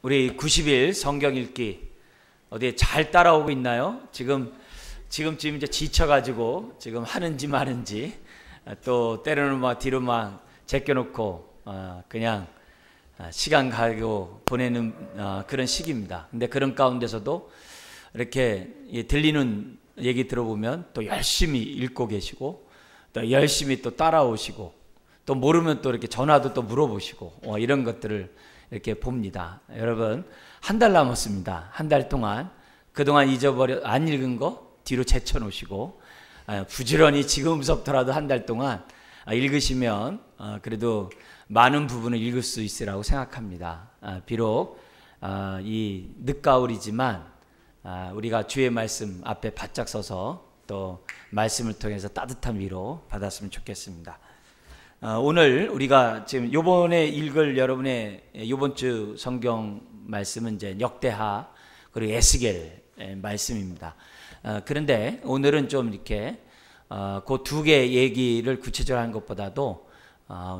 우리 90일 성경 읽기 어디 잘 따라오고 있나요? 지금쯤 이제 지쳐가지고 지금 하는지 마는지 또 때로는 막 뒤로 막 제껴놓고 그냥 시간 가고 보내는 그런 시기입니다. 근데 그런 가운데서도 이렇게 들리는 얘기 들어보면 또 열심히 읽고 계시고 또 열심히 또 따라오시고 또 모르면 또 이렇게 전화도 또 물어보시고 이런 것들을 이렇게 봅니다. 여러분, 한 달 남았습니다. 한 달 동안 그동안 잊어버려 안 읽은 거 뒤로 제쳐놓으시고 부지런히 지금부터라도 한 달 동안 읽으시면 그래도 많은 부분을 읽을 수 있으라고 생각합니다. 비록 이 늦가을이지만 우리가 주의 말씀 앞에 바짝 서서 또 말씀을 통해서 따뜻한 위로 받았으면 좋겠습니다. 오늘 우리가 지금 요번에 읽을 여러분의 요번 주 성경 말씀은 이제 역대하 그리고 에스겔 말씀입니다. 그런데 오늘은 좀 이렇게 그 두 개 얘기를 구체적으로 하는 것보다도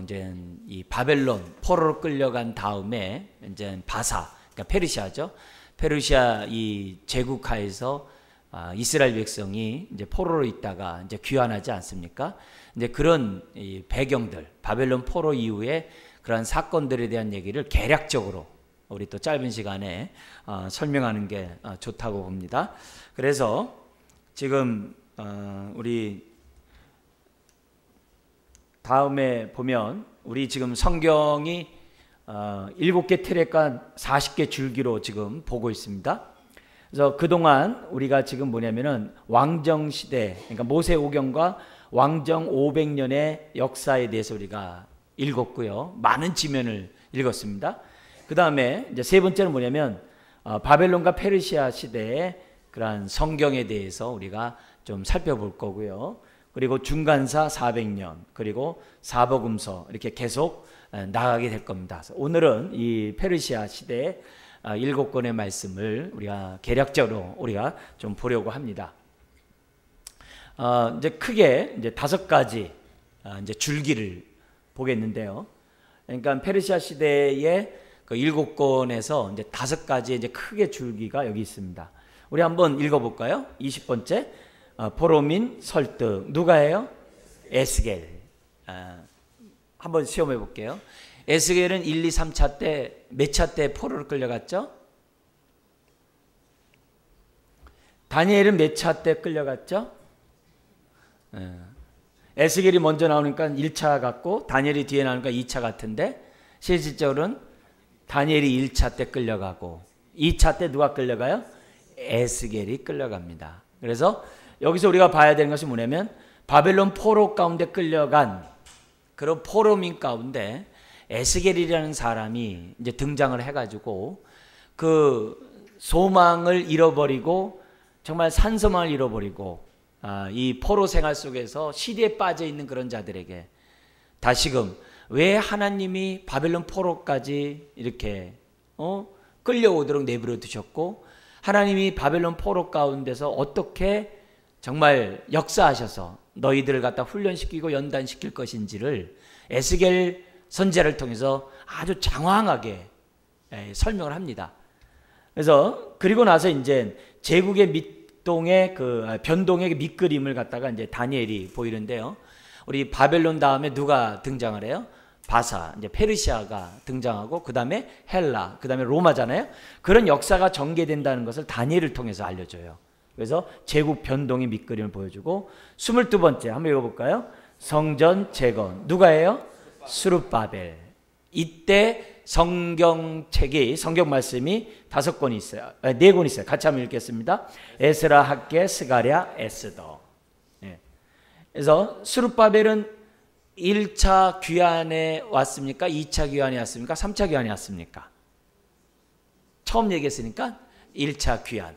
이제 이 바벨론 포로로 끌려간 다음에 이제 바사, 그러니까 페르시아죠. 페르시아 이 제국하에서 이스라엘 백성이 이제 포로로 있다가 이제 귀환하지 않습니까? 이제 그런 이 배경들, 바벨론 포로 이후에 그런 사건들에 대한 얘기를 개략적으로 우리 또 짧은 시간에 설명하는 게 좋다고 봅니다. 그래서 지금 우리 다음에 보면 우리 지금 성경이 7개 트랙과 40개 줄기로 지금 보고 있습니다. 그래서 그동안 우리가 지금 뭐냐면은 왕정시대, 그러니까 모세오경과 왕정 500년의 역사에 대해서 우리가 읽었고요. 많은 지면을 읽었습니다. 그 다음에 이제 세 번째는 뭐냐면 바벨론과 페르시아 시대의 그러한 성경에 대해서 우리가 좀 살펴볼 거고요. 그리고 중간사 400년, 그리고 사복음서 이렇게 계속 나가게 될 겁니다. 오늘은 이 페르시아 시대의 7권의 말씀을 우리가 개략적으로 우리가 좀 보려고 합니다. 이제 크게 이제 5가지 이제 줄기를 보겠는데요. 그러니까 페르시아 시대의 그 7권에서 이제 5가지 이제 크게 줄기가 여기 있습니다. 우리 한번 읽어볼까요? 20번째 포로민 설득 누가 해요? 에스겔. 한번 시험해 볼게요. 에스겔은 1, 2, 3차 때 몇 차 때 포로를 끌려갔죠? 다니엘은 몇 차 때 끌려갔죠? 에스겔이 먼저 나오니까 1차 같고 다니엘이 뒤에 나오니까 2차 같은데 실질적으로는 다니엘이 1차 때 끌려가고 2차 때 누가 끌려가요? 에스겔이 끌려갑니다. 그래서 여기서 우리가 봐야 되는 것이 뭐냐면 바벨론 포로 가운데 끌려간 그런 포로민 가운데 에스겔이라는 사람이 이제 등장을 해가지고 그 소망을 잃어버리고 정말 산소망을 잃어버리고 이 포로 생활 속에서 시리에 빠져 있는 그런 자들에게 다시금 왜 하나님이 바벨론 포로까지 이렇게 끌려오도록 내버려 두셨고 하나님이 바벨론 포로 가운데서 어떻게 정말 역사하셔서 너희들을 갖다 훈련시키고 연단시킬 것인지를 에스겔 선지자를 통해서 아주 장황하게 설명을 합니다. 그래서 그리고 나서 이제 제국의 밑동의 그 변동의 밑그림을 갖다가 이제 다니엘이 보이는데요. 우리 바벨론 다음에 누가 등장을 해요? 바사, 이제 페르시아가 등장하고 그 다음에 헬라, 그 다음에 로마잖아요. 그런 역사가 전개된다는 것을 다니엘을 통해서 알려줘요. 그래서 제국 변동의 밑그림을 보여주고 22번째 한번 읽어볼까요? 성전 재건 누가 해요? 스룹바벨. 이때 성경책이 성경 말씀이 5권이 있어요. 4권 있어요. 같이 한번 읽겠습니다. 에스라, 학개, 스가랴, 에스더. 그래서 스룹바벨은 1차 귀환에 왔습니까? 2차 귀환에 왔습니까? 3차 귀환에 왔습니까? 처음 얘기했으니까 1차 귀환.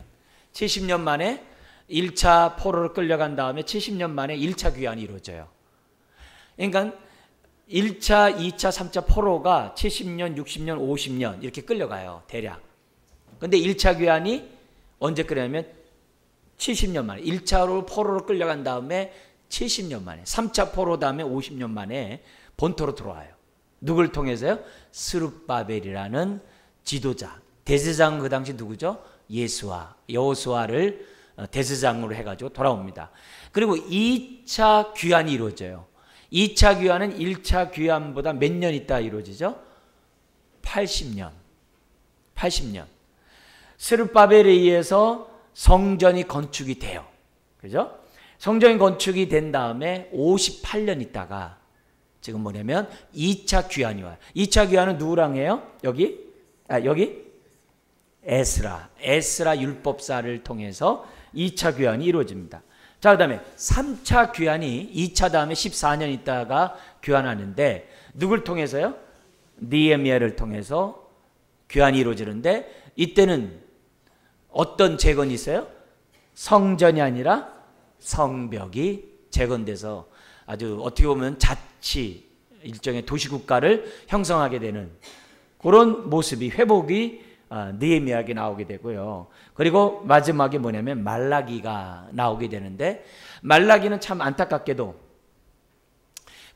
70년 만에 1차 포로를 끌려간 다음에 70년 만에 1차 귀환이 이루어져요. 그러니까 1차, 2차, 3차 포로가 70년, 60년, 50년 이렇게 끌려가요. 대략. 근데 1차 귀환이 언제 끌려냐면 70년 만에 1차로 포로로 끌려간 다음에 70년 만에 3차 포로 다음에 50년 만에 본토로 들어와요. 누굴 통해서요? 스룹바벨이라는 지도자. 대제사장 그 당시 누구죠? 예수와 여호수아를 대제사장으로 해가지고 돌아옵니다. 그리고 2차 귀환이 이루어져요. 2차 귀환은 1차 귀환보다 몇 년 있다 이루어지죠? 80년. 80년. 스룹바벨에 의해서 성전이 건축이 돼요. 그죠? 성전이 건축이 된 다음에 58년 있다가 지금 뭐냐면 2차 귀환이 와요. 2차 귀환은 누구랑 해요? 여기 에스라 율법사를 통해서 2차 귀환이 이루어집니다. 자, 그 다음에 3차 귀환이 2차 다음에 14년 있다가 귀환하는데 누굴 통해서요? 느헤미야를 통해서 귀환이 이루어지는데 이때는 어떤 재건이 있어요? 성전이 아니라 성벽이 재건돼서 아주 어떻게 보면 자치 일종의 도시국가를 형성하게 되는 그런 모습이 회복이 느헤미야에게 나오게 되고요. 그리고 마지막에 뭐냐면 말라기가 나오게 되는데 말라기는 참 안타깝게도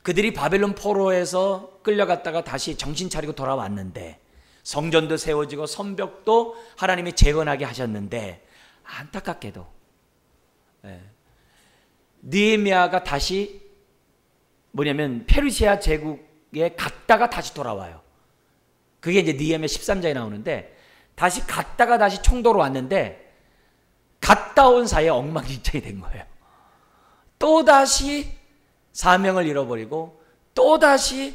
그들이 바벨론 포로에서 끌려갔다가 다시 정신 차리고 돌아왔는데 성전도 세워지고 성벽도 하나님이 재건하게 하셨는데 안타깝게도 느헤미야가 다시 뭐냐면 페르시아 제국에 갔다가 다시 돌아와요. 그게 이제 느헤미야 13장에 나오는데 다시 갔다가 다시 총독으로 왔는데 갔다 온 사이에 엉망진창이 된 거예요. 또다시 사명을 잃어버리고 또다시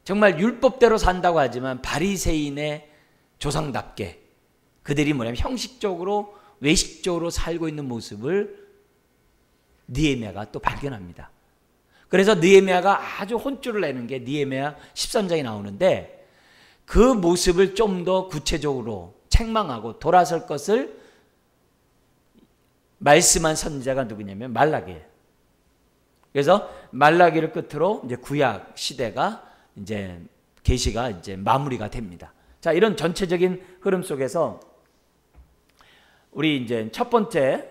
정말 율법대로 산다고 하지만 바리새인의 조상답게 그들이 뭐냐면 형식적으로 외식적으로 살고 있는 모습을 느헤미야가 또 발견합니다. 그래서 느헤미야가 아주 혼쭐을 내는 게 느헤미야 13장에 나오는데 그 모습을 좀 더 구체적으로 책망하고 돌아설 것을 말씀한 선지자가 누구냐면 말라기예요. 그래서 말라기를 끝으로 이제 구약 시대가 이제 계시가 이제 마무리가 됩니다. 자, 이런 전체적인 흐름 속에서 우리 이제 첫 번째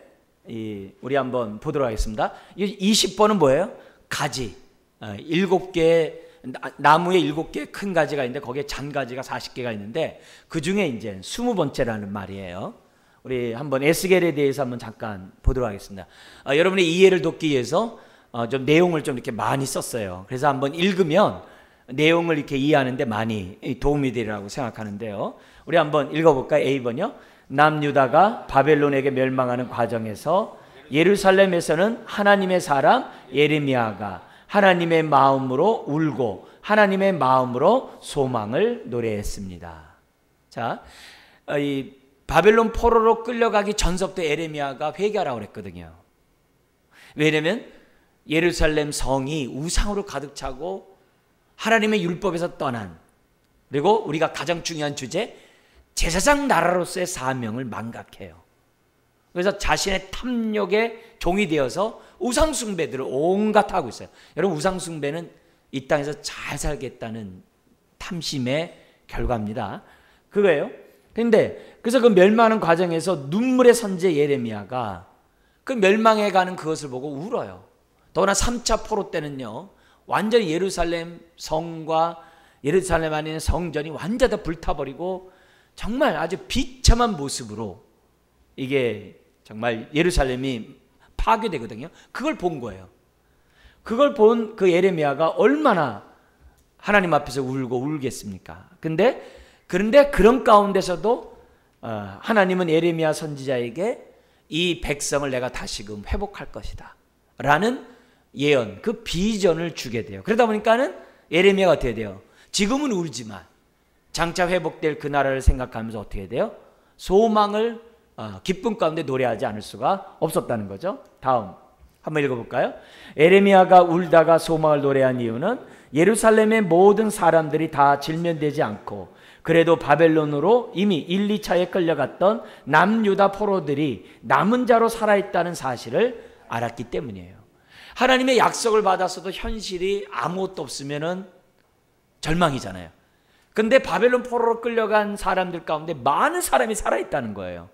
우리 한번 보도록 하겠습니다. 20번은 뭐예요? 가지. 7개 나무에 7개 큰 가지가 있는데 거기에 잔가지가 40개가 있는데 그 중에 이제 20번째라는 말이에요. 우리 한번 에스겔에 대해서 한번 잠깐 보도록 하겠습니다. 여러분의 이해를 돕기 위해서 좀 내용을 좀 이렇게 많이 썼어요. 그래서 한번 읽으면 내용을 이렇게 이해하는데 많이 도움이 되리라고 생각하는데요. 우리 한번 읽어볼까요? A번요. 남유다가 바벨론에게 멸망하는 과정에서 예루살렘에서는 하나님의 사람 예레미야가 하나님의 마음으로 울고 하나님의 마음으로 소망을 노래했습니다. 자, 이 바벨론 포로로 끌려가기 전서부터 예레미야가 회개하라고 그랬거든요. 왜냐면 예루살렘 성이 우상으로 가득 차고 하나님의 율법에서 떠난, 그리고 우리가 가장 중요한 주제 제사장 나라로서의 사명을 망각해요. 그래서 자신의 탐욕의 종이 되어서 우상숭배들을 온갖 하고 있어요. 여러분, 우상숭배는 이 땅에서 잘 살겠다는 탐심의 결과입니다. 그거예요. 근데 그래서 그 멸망하는 과정에서 눈물의 선지자 예레미야가 그 멸망해가는 그것을 보고 울어요. 더구나 3차 포로 때는요, 완전히 예루살렘 성과 예루살렘 안에 있는 성전이 완전히 다 불타버리고 정말 아주 비참한 모습으로 이게 정말 예루살렘이 파괴되거든요. 그걸 본 거예요. 그걸 본 그 예레미야가 얼마나 하나님 앞에서 울겠습니까? 그런데 그런 가운데서도 하나님은 예레미야 선지자에게 이 백성을 내가 다시금 회복할 것이다 라는 예언, 그 비전을 주게 돼요. 그러다 보니까는 예레미야가 어떻게 돼요? 지금은 울지만 장차 회복될 그 나라를 생각하면서 어떻게 돼요? 소망을 기쁨 가운데 노래하지 않을 수가 없었다는 거죠. 다음 한번 읽어볼까요? 예레미야가 울다가 소망을 노래한 이유는 예루살렘의 모든 사람들이 다 질면되지 않고 그래도 바벨론으로 이미 1, 2차에 끌려갔던 남유다 포로들이 남은 자로 살아있다는 사실을 알았기 때문이에요. 하나님의 약속을 받았어도 현실이 아무것도 없으면은 절망이잖아요. 근데 바벨론 포로로 끌려간 사람들 가운데 많은 사람이 살아있다는 거예요.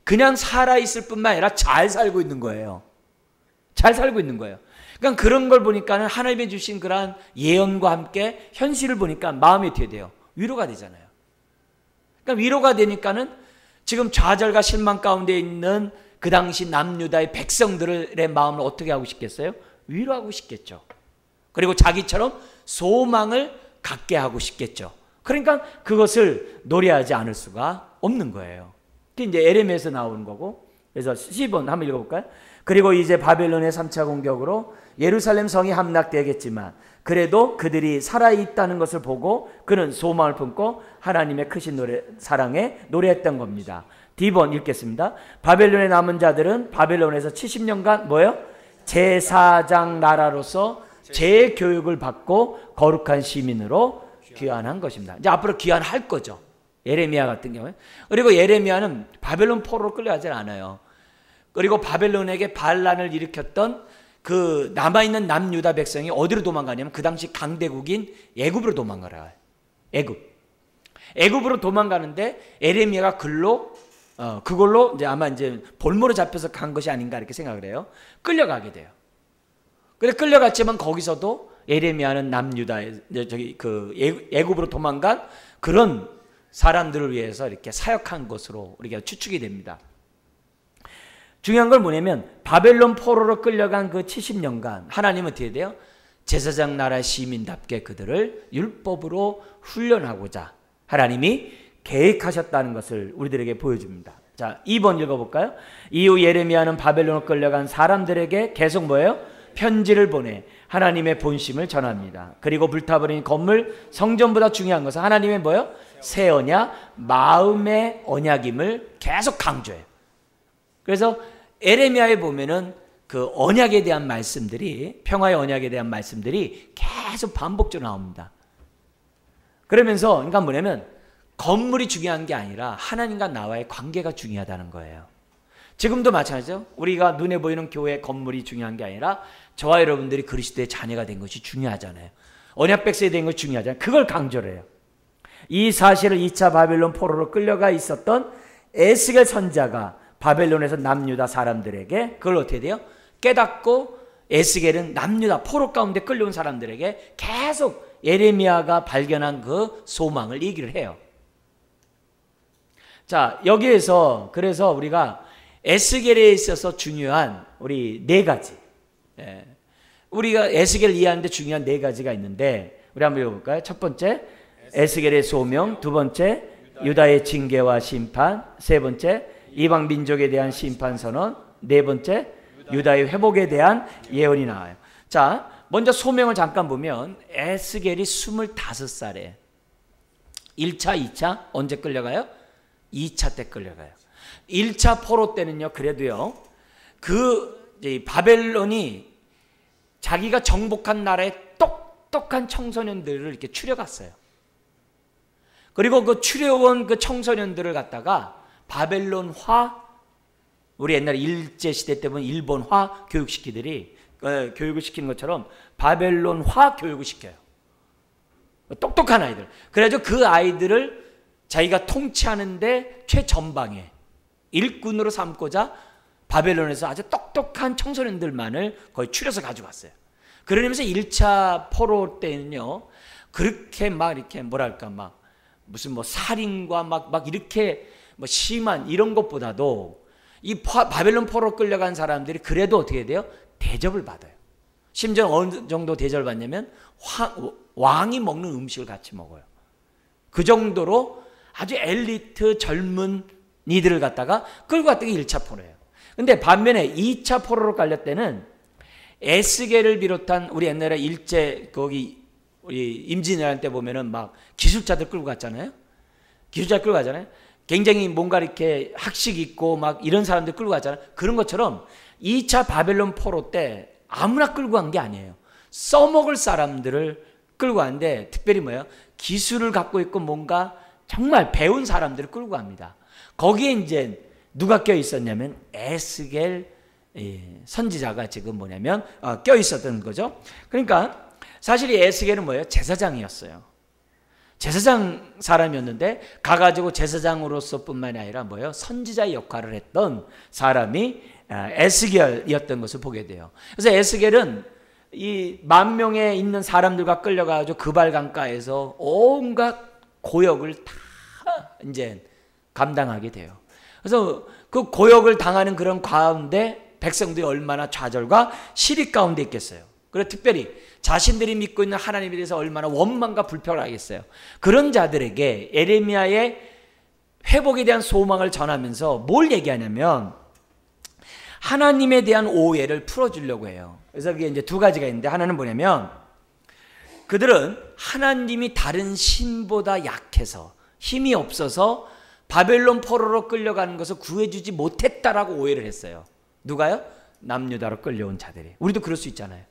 그냥 살아있을 뿐만 아니라 잘 살고 있는 거예요. 잘 살고 있는 거예요. 그러니까 그런 걸 보니까는 하나님이 주신 그러한 예언과 함께 현실을 보니까 마음이 어떻게 돼요? 위로가 되잖아요. 그러니까 위로가 되니까는 지금 좌절과 실망 가운데 있는 그 당시 남유다의 백성들의 마음을 어떻게 하고 싶겠어요? 위로하고 싶겠죠. 그리고 자기처럼 소망을 갖게 하고 싶겠죠. 그러니까 그것을 노래하지 않을 수가 없는 거예요. 그게 이제 에레미야에서 나오는 거고. 그래서 10번 한번 읽어볼까요? 그리고 이제 바벨론의 3차 공격으로 예루살렘 성이 함락되겠지만 그래도 그들이 살아있다는 것을 보고 그는 소망을 품고 하나님의 크신 노래, 사랑에 노래했던 겁니다. D번 읽겠습니다. 바벨론에 남은 자들은 바벨론에서 70년간 뭐예요? 제사장 나라로서 재교육을 받고 거룩한 시민으로 귀환한 것입니다. 이제 앞으로 귀환할 거죠. 예레미야 같은 경우에. 그리고 예레미야는 바벨론 포로로 끌려가지 않아요. 그리고 바벨론에게 반란을 일으켰던 그 남아있는 남유다 백성이 어디로 도망가냐면 그 당시 강대국인 애굽으로 도망가라. 애굽으로 도망가는데 예레미야가 그걸로 이제 아마 이제 볼모로 잡혀서 간 것이 아닌가 이렇게 생각을 해요. 끌려가게 돼요. 그래 끌려갔지만 거기서도 예레미야는 남유다에 애굽으로 도망간 그런 사람들을 위해서 이렇게 사역한 것으로 우리가 추측이 됩니다. 중요한 건 뭐냐면 바벨론 포로로 끌려간 그 70년간 하나님은 어떻게 돼요? 제사장 나라 시민답게 그들을 율법으로 훈련하고자 하나님이 계획하셨다는 것을 우리들에게 보여줍니다. 자, 2번 읽어볼까요? 이후 예레미야는 바벨론으로 끌려간 사람들에게 계속 뭐예요? 편지를 보내 하나님의 본심을 전합니다. 그리고 불타버린 건물 성전보다 중요한 것은 하나님의 뭐예요? 새 언약, 마음의 언약임을 계속 강조해요. 그래서 에레미야에 보면은 그 언약에 대한 말씀들이, 평화의 언약에 대한 말씀들이 계속 반복적으로 나옵니다. 그러면서 그러니까 뭐냐면 건물이 중요한 게 아니라 하나님과 나와의 관계가 중요하다는 거예요. 지금도 마찬가지죠. 우리가 눈에 보이는 교회 건물이 중요한 게 아니라 저와 여러분들이 그리스도의 자녀가 된 것이 중요하잖아요. 언약 백성이 된 것이 중요하잖아요. 그걸 강조를 해요. 이 사실을 2차 바벨론 포로로 끌려가 있었던 에스겔 선지자가 바벨론에서 남유다 사람들에게 그걸 어떻게 돼요? 깨닫고 에스겔은 남유다 포로 가운데 끌려온 사람들에게 계속 예레미야가 발견한 그 소망을 얘기를 해요. 자, 여기에서 그래서 우리가 에스겔에 있어서 중요한 우리 네 가지, 우리가 에스겔을 이해하는데 중요한 네 가지가 있는데 우리 한번 읽어볼까요? 첫 번째 에스겔의 소명, 두 번째 유다의 징계와 심판, 세 번째 이방 민족에 대한 심판 선언, 네 번째 유다의 회복에 대한 예언이 나와요. 자, 먼저 소명을 잠깐 보면 에스겔이 25살에 1차, 2차 언제 끌려가요? 2차 때 끌려가요. 1차 포로 때는요, 그래도요, 바벨론이 자기가 정복한 나라에 똑똑한 청소년들을 이렇게 추려갔어요. 그리고 그 추려온 그 청소년들을 갖다가 바벨론화, 우리 옛날에 일제시대 때 보면 일본화 교육을 시키는 것처럼 바벨론화 교육을 시켜요. 똑똑한 아이들. 그래가지고 그 아이들을 자기가 통치하는데 최전방에 일꾼으로 삼고자 바벨론에서 아주 똑똑한 청소년들만을 거의 추려서 가져갔어요. 그러면서 1차 포로 때는요, 그렇게 막 이렇게 뭐랄까 막 무슨 뭐 살인과 막 이렇게 뭐 심한 이런 것보다도 이 바벨론 포로 끌려간 사람들이 그래도 어떻게 돼요? 대접을 받아요. 심지어 어느 정도 대접을 받냐면 왕이 먹는 음식을 같이 먹어요. 그 정도로 아주 엘리트 젊은 이들을 갖다가 끌고 갔던 게 1차 포로예요. 근데 반면에 2차 포로로 깔렸을 때는 에스겔을 비롯한 우리 옛날에 일제 거기 우리 임진왜란 때 보면은 막 기술자들 끌고 갔잖아요. 기술자 끌고 가잖아요. 굉장히 뭔가 이렇게 학식 있고 막 이런 사람들 끌고 가잖아요. 그런 것처럼 2차 바벨론 포로 때 아무나 끌고 간 게 아니에요. 써먹을 사람들을 끌고 갔는데 특별히 뭐예요? 기술을 갖고 있고 뭔가 정말 배운 사람들을 끌고 갑니다. 거기에 이제 누가 껴 있었냐면 에스겔 선지자가 지금 뭐냐면 껴 있었던 거죠. 그러니까 사실 이 에스겔은 뭐예요? 제사장이었어요. 제사장 사람이었는데 가가지고 제사장으로서 뿐만이 아니라 뭐예요? 선지자의 역할을 했던 사람이 에스겔이었던 것을 보게 돼요. 그래서 에스겔은 이 10,000명에 있는 사람들과 끌려가지고 그발 강가에서 온갖 고역을 다 이제 감당하게 돼요. 그래서 그 고역을 당하는 그런 가운데 백성들이 얼마나 좌절과 시리 가운데 있겠어요. 그리고 특별히 자신들이 믿고 있는 하나님에 대해서 얼마나 원망과 불평을 하겠어요. 그런 자들에게 예레미야의 회복에 대한 소망을 전하면서 뭘 얘기하냐면 하나님에 대한 오해를 풀어주려고 해요. 그래서 그게 이제 두 가지가 있는데, 하나는 뭐냐면 그들은 하나님이 다른 신보다 약해서 힘이 없어서 바벨론 포로로 끌려가는 것을 구해주지 못했다라고 오해를 했어요. 누가요? 남유다로 끌려온 자들이. 우리도 그럴 수 있잖아요.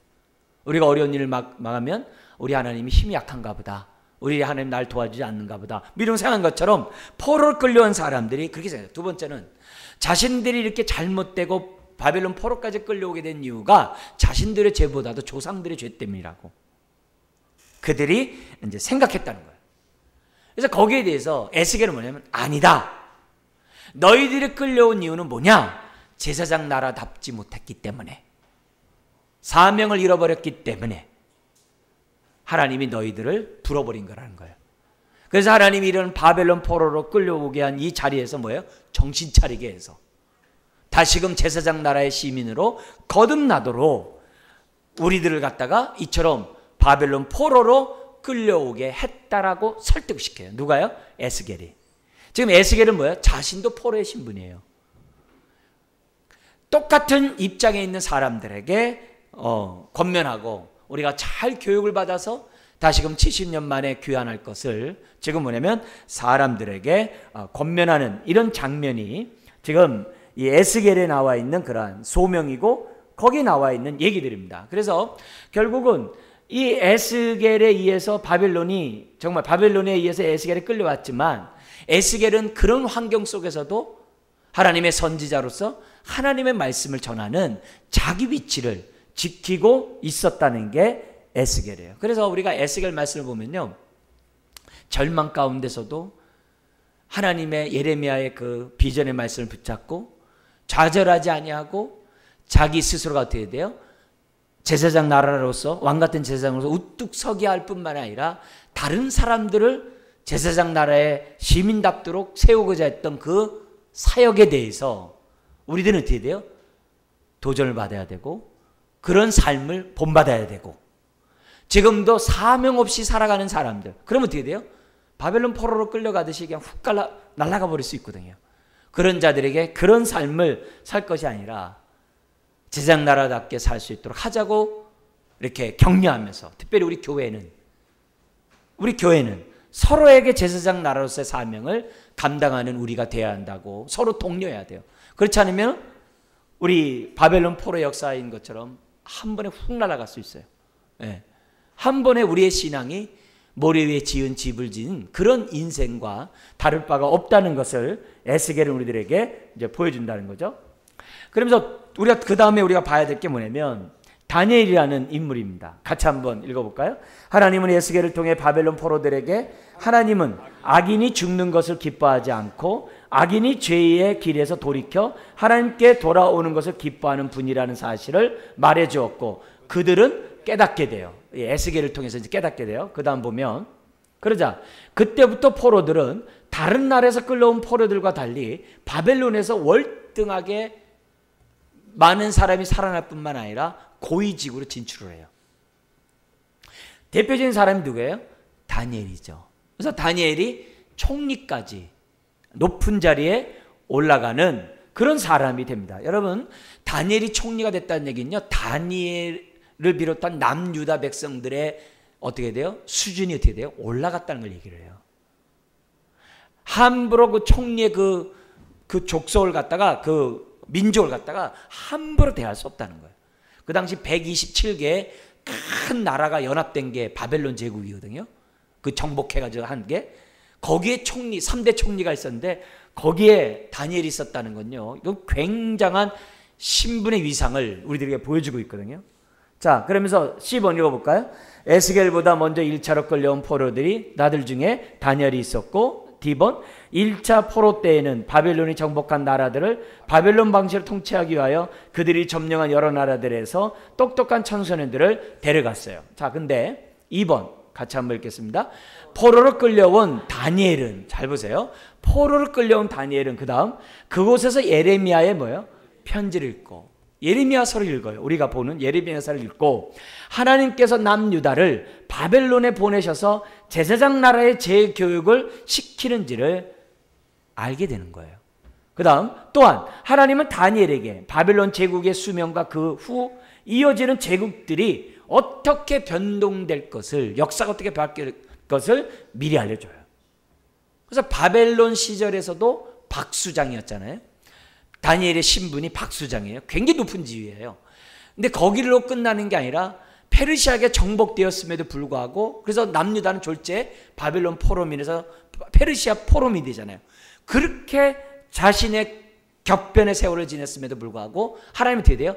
우리가 어려운 일을 망하면 우리 하나님이 힘이 약한가 보다, 우리 하나님 날 도와주지 않는가 보다, 이런 생각한 것처럼 포로로 끌려온 사람들이 그렇게 생각해요. 두 번째는 자신들이 이렇게 잘못되고 바벨론 포로까지 끌려오게 된 이유가 자신들의 죄보다도 조상들의 죄 때문이라고 그들이 이제 생각했다는 거예요. 그래서 거기에 대해서 에스겔은 뭐냐면, 아니다, 너희들이 끌려온 이유는 뭐냐? 제사장 나라답지 못했기 때문에, 사명을 잃어버렸기 때문에 하나님이 너희들을 불어버린 거라는 거예요. 그래서 하나님이 이런 바벨론 포로로 끌려오게 한 이 자리에서 뭐예요? 정신 차리게 해서 다시금 제사장 나라의 시민으로 거듭나도록 우리들을 갖다가 이처럼 바벨론 포로로 끌려오게 했다라고 설득시켜요. 누가요? 에스겔이. 지금 에스겔은 뭐예요? 자신도 포로의 신분이에요. 똑같은 입장에 있는 사람들에게 권면하고 우리가 잘 교육을 받아서 다시금 70년 만에 귀환할 것을 지금 뭐냐면 사람들에게 권면하는 이런 장면이 지금 이 에스겔에 나와 있는 그러한 소명이고 거기에 나와 있는 얘기들입니다. 그래서 결국은 이 에스겔에 의해서 바벨론에 의해서 에스겔에 끌려왔지만, 에스겔은 그런 환경 속에서도 하나님의 선지자로서 하나님의 말씀을 전하는 자기 위치를 지키고 있었다는 게 에스겔이에요. 그래서 우리가 에스겔 말씀을 보면요, 절망 가운데서도 하나님의 예레미야의 그 비전의 말씀을 붙잡고 좌절하지 아니하고 자기 스스로가 어떻게 돼요? 제사장 나라로서, 왕같은 제사장으로서 우뚝 서게 할 뿐만 아니라 다른 사람들을 제사장 나라의 시민답도록 세우고자 했던 그 사역에 대해서 우리들은 어떻게 돼요? 도전을 받아야 되고 그런 삶을 본받아야 되고, 지금도 사명 없이 살아가는 사람들, 그러면 어떻게 돼요? 바벨론 포로로 끌려가듯이 그냥 훅 날아가 버릴 수 있거든요. 그런 자들에게 그런 삶을 살 것이 아니라 제사장 나라답게 살 수 있도록 하자고 이렇게 격려하면서, 특별히 우리 교회는 서로에게 제사장 나라로서의 사명을 감당하는 우리가 되어야 한다고 서로 독려해야 돼요. 그렇지 않으면 우리 바벨론 포로 역사인 것처럼 한 번에 훅 날아갈 수 있어요. 네. 한 번에 우리의 신앙이 모래 위에 지은 집을 지은 그런 인생과 다를 바가 없다는 것을 에스겔은 우리들에게 이제 보여준다는 거죠. 그러면서 우리가 그 다음에 우리가 봐야 될 게 뭐냐면 다니엘이라는 인물입니다. 같이 한번 읽어볼까요? 하나님은 에스겔을 통해 바벨론 포로들에게 하나님은 악인이 죽는 것을 기뻐하지 않고 악인이 죄의 길에서 돌이켜 하나님께 돌아오는 것을 기뻐하는 분이라는 사실을 말해주었고 그들은 깨닫게 돼요. 에스겔을 통해서 이제 깨닫게 돼요. 그 다음 보면, 그러자 그때부터 포로들은 다른 나라에서 끌려온 포로들과 달리 바벨론에서 월등하게 많은 사람이 살아날 뿐만 아니라 고위직으로 진출을 해요. 대표적인 사람이 누구예요? 다니엘이죠. 그래서 다니엘이 총리까지 높은 자리에 올라가는 그런 사람이 됩니다. 여러분, 다니엘이 총리가 됐다는 얘기는요, 다니엘을 비롯한 남유다 백성들의 어떻게 돼요? 수준이 어떻게 돼요? 올라갔다는 걸 얘기를 해요. 함부로 그 총리의 그 족속을 갖다가, 그 민족을 갖다가 함부로 대할 수 없다는 거예요. 그 당시 127개의 큰 나라가 연합된 게 바벨론 제국이거든요. 그 정복해가지고 한 게. 거기에 총리, 3대 총리가 있었는데 거기에 다니엘이 있었다는 건요, 이거 굉장한 신분의 위상을 우리들에게 보여주고 있거든요. 자, 그러면서 10번 읽어볼까요? 에스겔보다 먼저 1차로 끌려온 포로들이 나들 중에 다니엘이 있었고, D번 1차 포로 때에는 바벨론이 정복한 나라들을 바벨론 방식으로 통치하기 위하여 그들이 점령한 여러 나라들에서 똑똑한 청소년들을 데려갔어요. 자, 근데 2번 같이 한번 읽겠습니다. 포로로 끌려온 다니엘은, 잘 보세요. 포로로 끌려온 다니엘은 그 다음 그곳에서 예레미야의 뭐예요? 편지를 읽고, 예레미야서를 읽어요. 우리가 보는 예레미야서를 읽고 하나님께서 남유다를 바벨론에 보내셔서 제사장 나라의 재교육을 시키는지를 알게 되는 거예요. 그 다음 또한 하나님은 다니엘에게 바벨론 제국의 수명과 그 후 이어지는 제국들이 어떻게 변동될 것을, 역사가 어떻게 바뀔 것을 미리 알려줘요. 그래서 바벨론 시절에서도 박수장이었잖아요. 다니엘의 신분이 박수장이에요. 굉장히 높은 지위예요. 근데 거기로 끝나는 게 아니라 페르시아에게 정복되었음에도 불구하고, 그래서 남유다는 졸제 바벨론 포로민에서 페르시아 포로민이 되잖아요. 그렇게 자신의 격변의 세월을 지냈음에도 불구하고 하나님이 어떻게 돼요?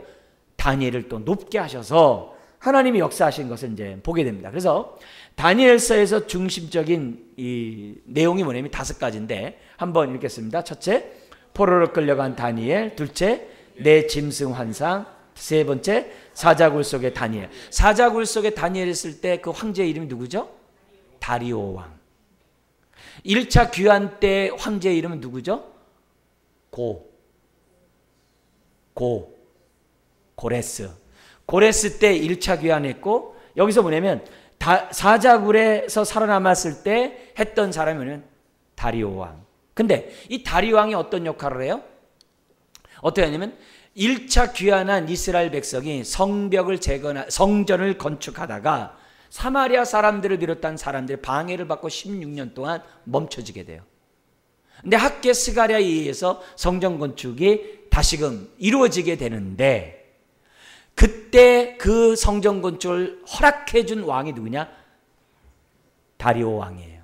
다니엘을 또 높게 하셔서 하나님이 역사하신 것을 이제 보게 됩니다. 그래서 다니엘서에서 중심적인 이 내용이 뭐냐면 5가지인데 한번 읽겠습니다. 첫째, 포로로 끌려간 다니엘. 둘째, 내 짐승 환상. 세 번째, 사자굴 속의 다니엘. 사자굴 속의 다니엘 있을 때 그 황제의 이름이 누구죠? 다리오 왕. 1차 귀환 때 황제의 이름은 누구죠? 고레스. 고레스 때 1차 귀환했고, 여기서 뭐냐면 사자굴에서 살아남았을 때 했던 사람이 뭐냐면 다리오 왕. 근데 이 다리오 왕이 어떤 역할을 해요? 어떻게 하냐면 1차 귀환한 이스라엘 백성이 성벽을 성전을 건축하다가 사마리아 사람들을 비롯한 사람들의 방해를 받고 16년 동안 멈춰지게 돼요. 근데 학계 스가랴에 의해서 성전 건축이 다시금 이루어지게 되는데, 그때 그 성전 건축을 허락해 준 왕이 누구냐? 다리오 왕이에요.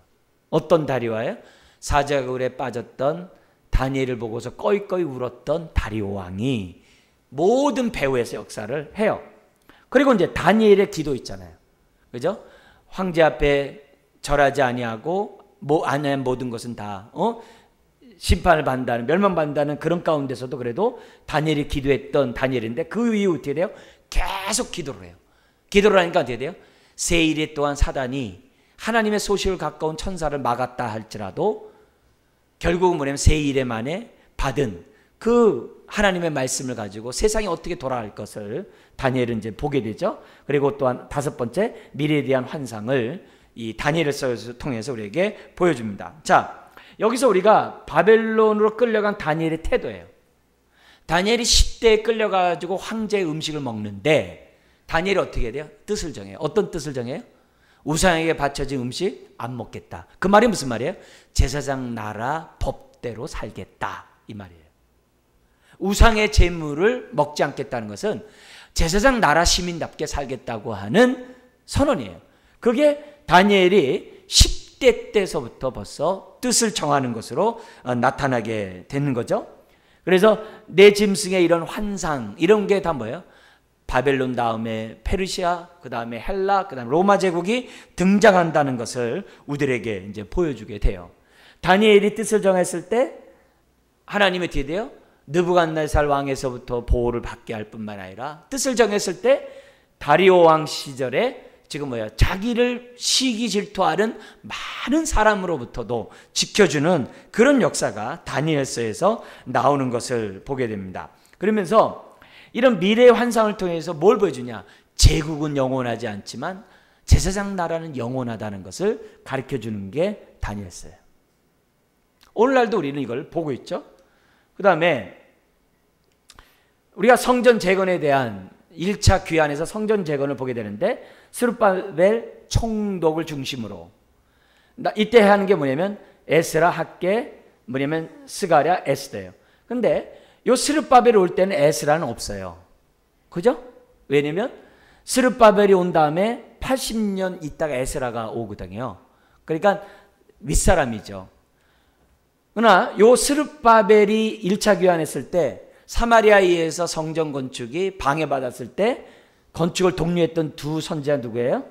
어떤 다리오예요? 사자굴에 빠졌던 다니엘을 보고서 꺼이꺼이 울었던 다리오 왕이 모든 배후에서 역사를 해요. 그리고 이제 다니엘의 기도 있잖아요. 그죠? 황제 앞에 절하지 아니하고 안에 모든 것은 다 심판을 받는다는, 멸망받는다는 그런 가운데서도 그래도 다니엘이 기도했던 다니엘인데, 그 이후 어떻게 돼요? 계속 기도를 해요. 기도를 하니까 어떻게 돼요? 세일에 또한 사단이 하나님의 소식을 가까운 천사를 막았다 할지라도 결국은 뭐냐면 세일에 만에 받은 그 하나님의 말씀을 가지고 세상이 어떻게 돌아갈 것을 다니엘은 이제 보게 되죠. 그리고 또한 5번째, 미래에 대한 환상을 이 다니엘서를 통해서 우리에게 보여줍니다. 자, 여기서 우리가 바벨론으로 끌려간 다니엘의 태도예요. 다니엘이 10대에 끌려가지고 황제의 음식을 먹는데 다니엘이 어떻게 돼요? 뜻을 정해요. 어떤 뜻을 정해요? 우상에게 바쳐진 음식 안 먹겠다. 그 말이 무슨 말이에요? 제사장 나라 법대로 살겠다, 이 말이에요. 우상의 제물을 먹지 않겠다는 것은 제사장 나라 시민답게 살겠다고 하는 선언이에요. 그게 다니엘이 10대 때서부터 벌써 뜻을 정하는 것으로 나타나게 되는 거죠. 그래서 내 짐승의 이런 환상, 이런 게 다 뭐예요? 바벨론 다음에 페르시아, 그 다음에 헬라, 그 다음에 로마 제국이 등장한다는 것을 우리들에게 이제 보여주게 돼요. 다니엘이 뜻을 정했을 때 하나님이 어떻게 돼요? 느부갓네살 왕에서부터 보호를 받게 할 뿐만 아니라 뜻을 정했을 때 다리오 왕 시절에 지금 자기를 시기 질투하는 많은 사람으로부터도 지켜주는 그런 역사가 다니엘서에서 나오는 것을 보게 됩니다. 그러면서 이런 미래의 환상을 통해서 뭘 보여주냐? 제국은 영원하지 않지만 제사장 나라는 영원하다는 것을 가르쳐주는 게 다니엘서예요. 오늘날도 우리는 이걸 보고 있죠. 그 다음에 우리가 성전 재건에 대한 1차 귀환에서 성전 재건을 보게 되는데, 스룹바벨 총독을 중심으로 이때 하는 게 뭐냐면 에스라, 학계, 뭐냐면 스가랴, 에스더예요. 근데 요 스룹바벨이 올 때는 에스라는 없어요. 그죠? 왜냐면 스룹바벨이 온 다음에 80년 있다가 에스라가 오거든요. 그러니까 윗사람이죠. 그러나 요 스룹바벨이 1차 귀환했을 때 사마리아에서 성전 건축이 방해받았을 때 건축을 독려했던 두 선지자 누구예요?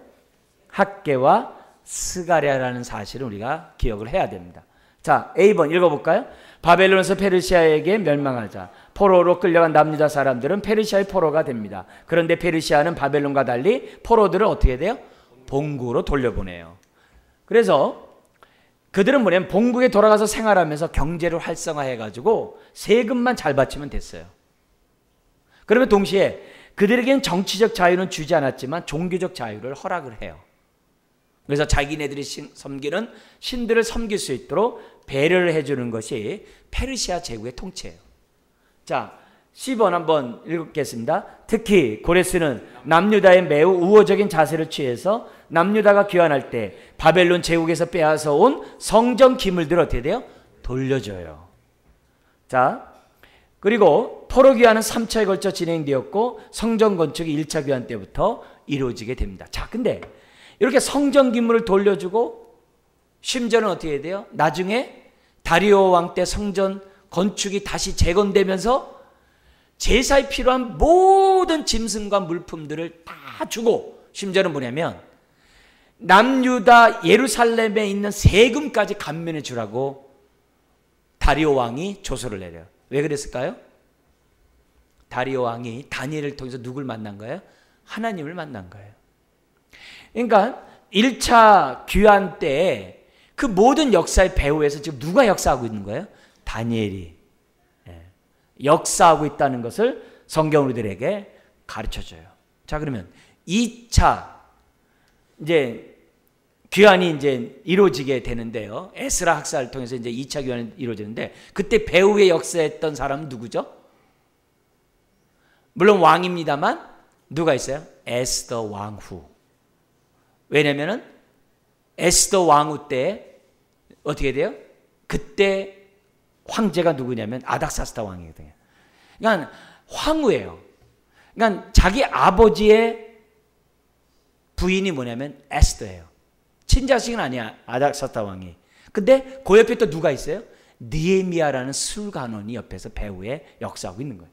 학계와 스가랴라는 사실을 우리가 기억을 해야 됩니다. 자, A번 읽어볼까요? 바벨론에서 페르시아에게 멸망하자 포로로 끌려간 남유다 사람들은 페르시아의 포로가 됩니다. 그런데 페르시아는 바벨론과 달리 포로들을 어떻게 돼요? 본국으로 돌려보내요. 그래서 그들은 뭐냐면 본국에 돌아가서 생활하면서 경제를 활성화해가지고 세금만 잘 바치면 됐어요. 그러면 동시에 그들에게는 정치적 자유는 주지 않았지만 종교적 자유를 허락을 해요. 그래서 자기네들이 섬기는 신들을 섬길 수 있도록 배려를 해주는 것이 페르시아 제국의 통치예요. 자, 10번 한번 읽겠습니다. 특히 고레스는 남유다의 매우 우호적인 자세를 취해서 남유다가 귀환할 때 바벨론 제국에서 빼앗아 온 성전 기물들을 어떻게 돼요? 돌려줘요. 자, 그리고 포로 귀환은 3차에 걸쳐 진행되었고 성전 건축이 1차 귀환 때부터 이루어지게 됩니다. 자, 근데 이렇게 성전 기물을 돌려주고 심지어는 어떻게 해야 돼요? 나중에 다리오 왕 때 성전 건축이 다시 재건되면서 제사에 필요한 모든 짐승과 물품들을 다 주고 심지어는 뭐냐면 남유다 예루살렘에 있는 세금까지 감면해 주라고 다리오 왕이 조서를 내려요. 왜 그랬을까요? 다리오 왕이 다니엘을 통해서 누굴 만난 거예요? 하나님을 만난 거예요. 그러니까 1차 귀환 때 그 모든 역사의 배후에서 지금 누가 역사하고 있는 거예요? 다니엘이 역사하고 있다는 것을 성경 우리들에게 가르쳐줘요. 자, 그러면 2차 이제 귀환이 이제 이루어지게 되는데요. 에스라 학사를 통해서 이제 2차 귀환이 이루어지는데 그때 배후에 역사했던 사람은 누구죠? 물론 왕입니다만 누가 있어요? 에스더 왕후. 왜냐면은 에스더 왕후 때 어떻게 돼요? 그때 황제가 누구냐면 아닥사스다 왕이거든요. 그러니까 황후예요. 그러니까 자기 아버지의 부인이 뭐냐면 에스더예요. 친자식은 아니야, 아닥사스다 왕이. 근데 그 옆에 또 누가 있어요? 느헤미야라는 술관원이 옆에서 배후에 역사하고 있는 거예요.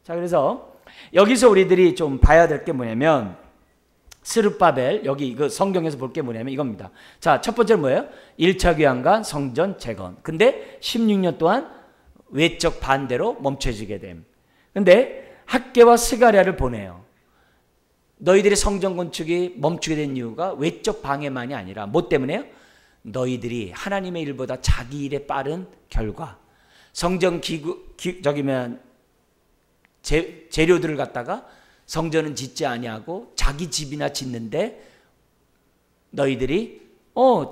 자, 그래서 여기서 우리들이 좀 봐야 될 게 뭐냐면 스룹바벨, 여기 이거 성경에서 볼 게 뭐냐면 이겁니다. 자, 첫 번째는 뭐예요? 1차 귀환과 성전 재건. 근데 16년 동안 외적 반대로 멈춰지게 됨. 근데 학개와 스가랴를 보내요. 너희들의 성전 건축이 멈추게 된 이유가 외적 방해만이 아니라 뭐 때문에요? 너희들이 하나님의 일보다 자기 일에 빠른 결과 성전 재료들을 갖다가 성전은 짓지 아니하고 자기 집이나 짓는데 너희들이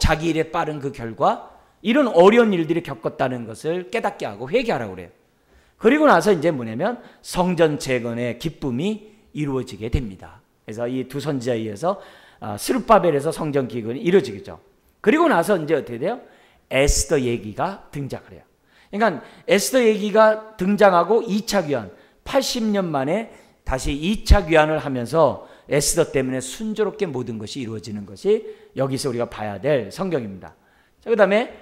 자기 일에 빠른 그 결과 이런 어려운 일들이 겪었다는 것을 깨닫게 하고 회개하라고 그래요. 그리고 나서 이제 뭐냐면 성전 재건의 기쁨이 이루어지게 됩니다. 그래서 이 두 선지자에 의해서 스룹바벨에서 성전 기근이 이루어지겠죠. 그리고 나서 이제 어떻게 돼요? 에스더 얘기가 등장을 해요. 그러니까 에스더 얘기가 등장하고 2차 귀환 80년 만에 다시 2차 귀환을 하면서 에스더 때문에 순조롭게 모든 것이 이루어지는 것이 여기서 우리가 봐야 될 성경입니다. 자, 그 다음에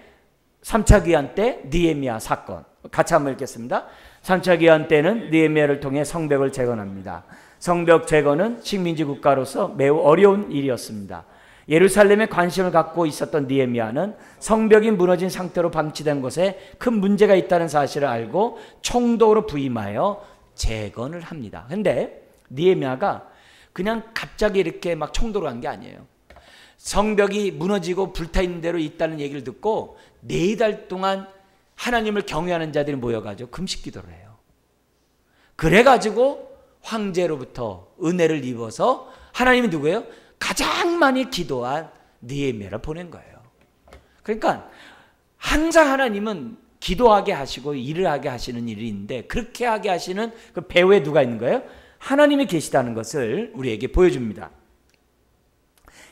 3차 귀환 때 느헤미야 사건 같이 한번 읽겠습니다. 3차 귀환 때는 느헤미야를 통해 성벽을 재건합니다. 성벽 재건은 식민지 국가로서 매우 어려운 일이었습니다. 예루살렘에 관심을 갖고 있었던 느헤미야는 성벽이 무너진 상태로 방치된 곳에 큰 문제가 있다는 사실을 알고 총독으로 부임하여 재건을 합니다. 근데 느헤미야가 그냥 갑자기 이렇게 막 총독을 한 게 아니에요. 성벽이 무너지고 불타있는 대로 있다는 얘기를 듣고 4달 동안 하나님을 경외하는 자들이 모여가지고 금식 기도를 해요. 그래가지고 황제로부터 은혜를 입어서 하나님이 누구예요? 가장 많이 기도한 느헤미야를 보낸 거예요. 그러니까 항상 하나님은 기도하게 하시고 일을 하게 하시는 일이 있는데 그렇게 하게 하시는 그 배후에 누가 있는 거예요? 하나님이 계시다는 것을 우리에게 보여줍니다.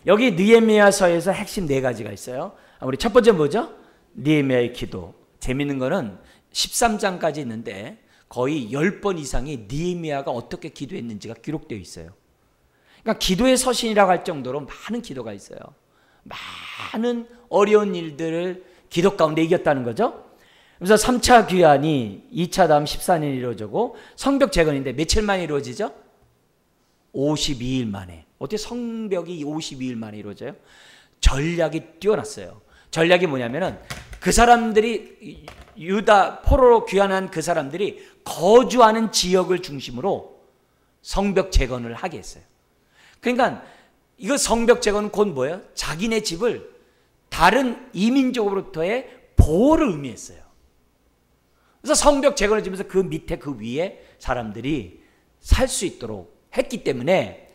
여기 느헤미야서에서 핵심 4가지가 있어요. 우리 첫 번째 뭐죠? 느헤미야의 기도. 재밌는 거는 13장까지 있는데 거의 10번 이상이 느헤미야가 어떻게 기도했는지가 기록되어 있어요. 그러니까 기도의 서신이라고 할 정도로 많은 기도가 있어요. 많은 어려운 일들을 기도 가운데 이겼다는 거죠. 그래서 3차 귀환이 2차 다음 14년이 이루어지고 성벽 재건인데 며칠 만에 이루어지죠? 52일 만에. 어떻게 성벽이 52일 만에 이루어져요? 전략이 뛰어났어요. 전략이 뭐냐면은 그 사람들이 유다 포로로 귀환한 그 사람들이 거주하는 지역을 중심으로 성벽 재건을 하게 했어요. 그러니까 이거 성벽 재건은 곧 뭐예요? 자기네 집을 다른 이민족으로부터의 보호를 의미했어요. 그래서 성벽 재건을 지면서 그 밑에 그 위에 사람들이 살 수 있도록 했기 때문에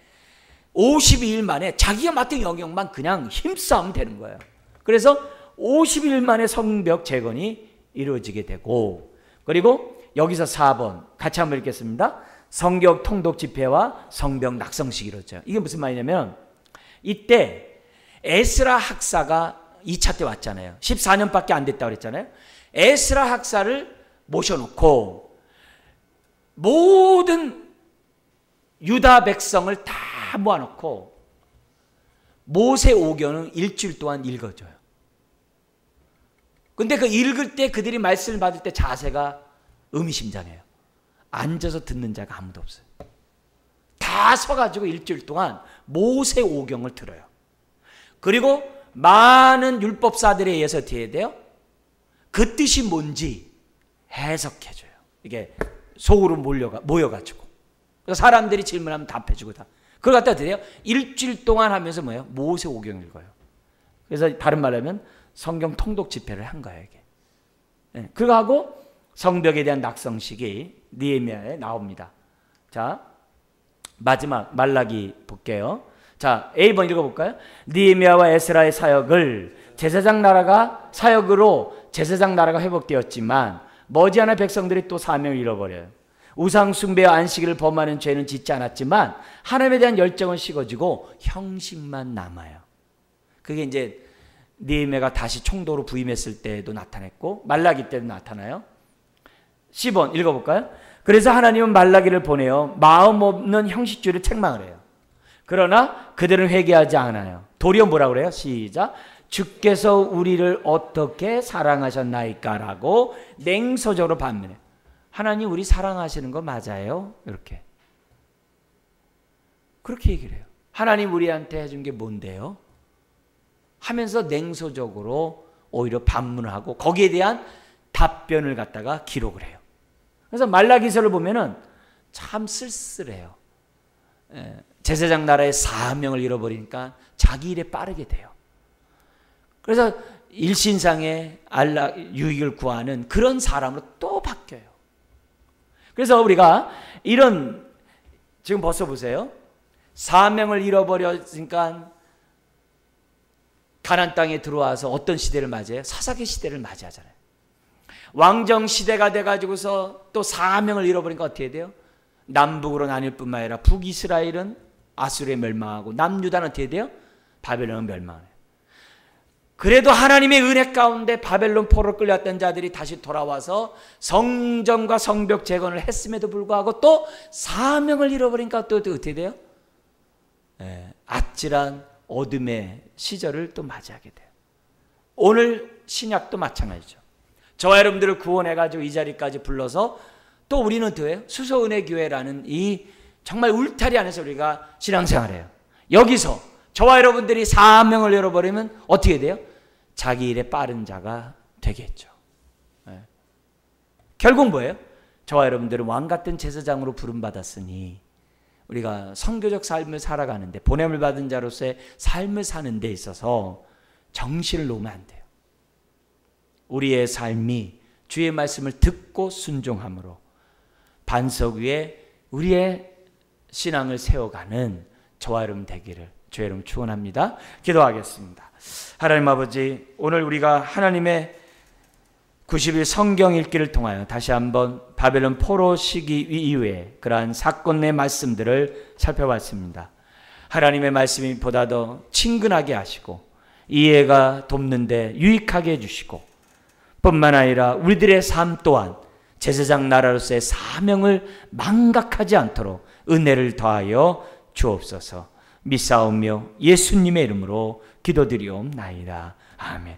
52일 만에 자기가 맡은 영역만 그냥 힘싸우면 되는 거예요. 그래서 50일 만에 성벽 재건이 이루어지게 되고, 그리고 여기서 4번 같이 한번 읽겠습니다. 성벽 통독 집회와 성벽 낙성식이 이루어져요. 이게 무슨 말이냐면 이때 에스라 학사가 2차 때 왔잖아요. 14년밖에 안 됐다고 그랬잖아요. 에스라 학사를 모셔놓고 모든 유다 백성을 다 모아놓고 모세 오경은 일주일 동안 읽어줘요. 근데 그 읽을 때 그들이 말씀을 받을 때 자세가 의미심장해요. 앉아서 듣는 자가 아무도 없어요. 다 서가지고 일주일 동안 모세 오경을 들어요. 그리고 많은 율법사들에 의해서 어떻게 해야 돼요? 그 뜻이 뭔지 해석해줘요. 이게 속으로 모여가지고. 그래서 사람들이 질문하면 답해주고 다. 그걸 갖다 어떻게 해요? 일주일 동안 하면서 뭐예요? 모세 오경 읽어요. 그래서 다른 말로 하면 성경 통독 집회를 한 거예요, 이게. 네, 그거 하고 성벽에 대한 낙성식이 느헤미야에 나옵니다. 자, 마지막 말라기 볼게요. 자, A번 읽어볼까요? 느헤미야와 에스라의 사역을 제사장 나라가 사역으로 제사장 나라가 회복되었지만 머지않아 백성들이 또 사명을 잃어버려요. 우상 숭배와 안식일을 범하는 죄는 짓지 않았지만 하나님에 대한 열정은 식어지고 형식만 남아요. 그게 이제 느헤미야가 다시 총독으로 부임했을 때도 나타냈고 말라기 때도 나타나요. 10번 읽어볼까요? 그래서 하나님은 말라기를 보내어 마음 없는 형식주의를 책망을 해요. 그러나 그들은 회개하지 않아요. 도리어 뭐라고 그래요? 시작. 주께서 우리를 어떻게 사랑하셨나이까 라고 냉소적으로 반문해요. 하나님 우리 사랑하시는 거 맞아요? 이렇게. 그렇게 얘기를 해요. 하나님 우리한테 해준 게 뭔데요? 하면서 냉소적으로 오히려 반문을 하고 거기에 대한 답변을 갖다가 기록을 해요. 그래서 말라기서를 보면은 참 쓸쓸해요. 제사장 나라의 사명을 잃어버리니까 자기 일에 빠르게 돼요. 그래서 일신상의 유익을 구하는 그런 사람으로 또 바뀌어요. 그래서 우리가 이런 지금 벌써 보세요. 사명을 잃어버렸으니까 가나안 땅에 들어와서 어떤 시대를 맞이해요? 사사기 시대를 맞이하잖아요. 왕정 시대가 돼가지고서 또 사명을 잃어버리니까 어떻게 돼요? 남북으로 나뉠 뿐만 아니라 북이스라엘은 아수르에 멸망하고 남유다는 어떻게 돼요? 바벨론은 멸망해요. 그래도 하나님의 은혜 가운데 바벨론 포로로 끌려왔던 자들이 다시 돌아와서 성전과 성벽 재건을 했음에도 불구하고 또 사명을 잃어버리니까 또 어떻게 돼요? 아찔한 어둠의 시절을 또 맞이하게 돼요. 오늘 신약도 마찬가지죠. 저와 여러분들을 구원해가지고 이 자리까지 불러서 또 우리는 어때요? 수소은혜교회라는 이 정말 울타리 안에서 우리가 신앙생활해요. 여기서 저와 여러분들이 사명을 잃어버리면 어떻게 돼요? 자기 일에 빠른 자가 되겠죠. 결국 뭐예요? 저와 여러분들은 왕같은 제사장으로 부름받았으니 우리가 선교적 삶을 살아가는데 보냄을 받은 자로서의 삶을 사는 데 있어서 정신을 놓으면 안 돼요. 우리의 삶이 주의 말씀을 듣고 순종함으로 반석 위에 우리의 신앙을 세워가는 저와 여러분 되기를 주의 이름으로 축원합니다. 기도하겠습니다. 하나님 아버지, 오늘 우리가 하나님의 90일 성경 읽기를 통하여 다시 한번 바벨론 포로 시기 이후에 그러한 사건의 말씀들을 살펴봤습니다. 하나님의 말씀이 보다 더 친근하게 하시고 이해가 돕는데 유익하게 해주시고 뿐만 아니라 우리들의 삶 또한 제사장 나라로서의 사명을 망각하지 않도록 은혜를 더하여 주옵소서. 믿사오며 예수님의 이름으로 기도드리옵나이다. 아멘.